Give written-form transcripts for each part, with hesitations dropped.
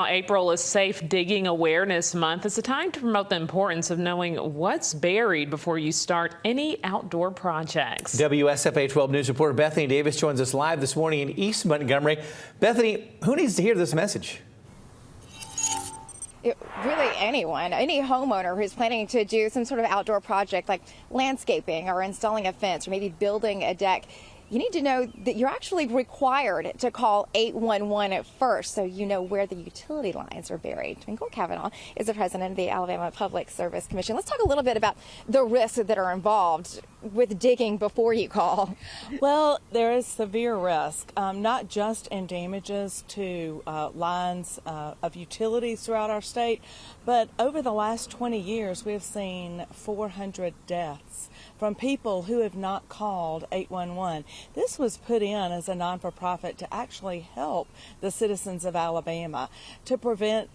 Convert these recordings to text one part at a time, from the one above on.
April is Safe Digging Awareness Month. It's a time to promote the importance of knowing what's buried before you start any outdoor projects. WSFA 12 News reporter Bethany Davis joins us live this morning in East Montgomery. Bethany, who needs to hear this message? Really anyone, any homeowner who's planning to do some sort of outdoor project like landscaping or installing a fence or maybe building a deck. You need to know that you're actually required to call 811 at first so you know where the utility lines are buried. Twinkle Cavanaugh is the president of the Alabama Public Service Commission. Let's talk a little bit about the risks that are involved with digging before you call. Well, there is severe risk, not just in damages to lines of utilities throughout our state, but over the last 20 years, we have seen 400 deaths from people who have not called 811. This was put in as a non-for-profit to actually help the citizens of Alabama to prevent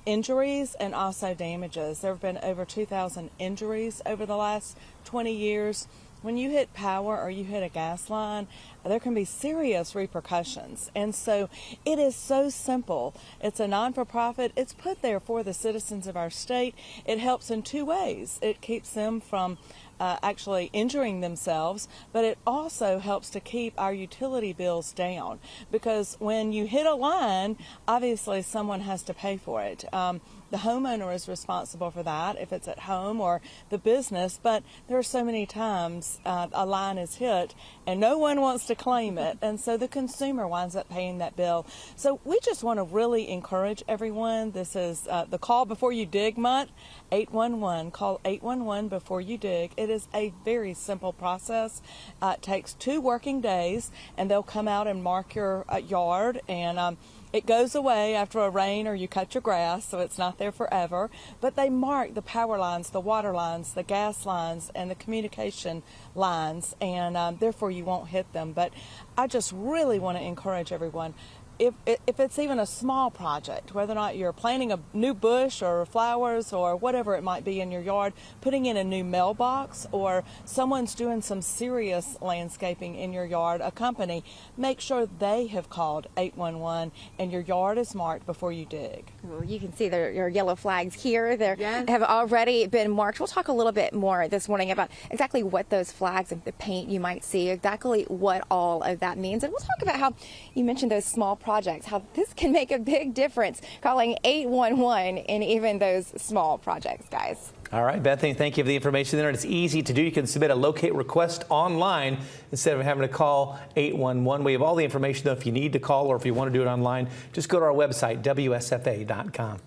injuries and also damages. There have been over 2,000 injuries over the last 20 years. When you hit power or you hit a gas line, there can be serious repercussions. And so it is so simple. It's a non-for-profit. It's put there for the citizens of our state. It helps in two ways. It keeps them from actually injuring themselves, but it also helps to keep our utility bills down, because when you hit a line, obviously someone has to pay for it. The homeowner is responsible for that if it's at home, or the business, but there are so many times a line is hit and no one wants to claim it, and so the consumer winds up paying that bill. So we just want to really encourage everyone. This is the Call Before You Dig month. 811. Call 811 before you dig. It is a very simple process. It takes 2 working days, and they'll come out and mark your yard, and it goes away after a rain or you cut your grass, so it's not there forever. But they mark the power lines, the water lines, the gas lines, and the communication lines, and therefore you won't hit them. But I just really want to encourage everyone. If it's even a small project, whether or not you're planting a new bush or flowers or whatever it might be in your yard, putting in a new mailbox, or someone's doing some serious landscaping in your yard, a company, make sure they have called 811 and your yard is marked before you dig. Well, you can see your yellow flags here. They have already been marked. We'll talk a little bit more this morning about exactly what those flags and the paint you might see, exactly what all of that means. And we'll talk about how you mentioned those small projects, how this can make a big difference, calling 811 in even those small projects, guys. All right, Bethany, thank you for the information there. It's easy to do. You can submit a locate request online instead of having to call 811. We have all the information, though, if you need to call or if you want to do it online. Just go to our website, WSFA.com.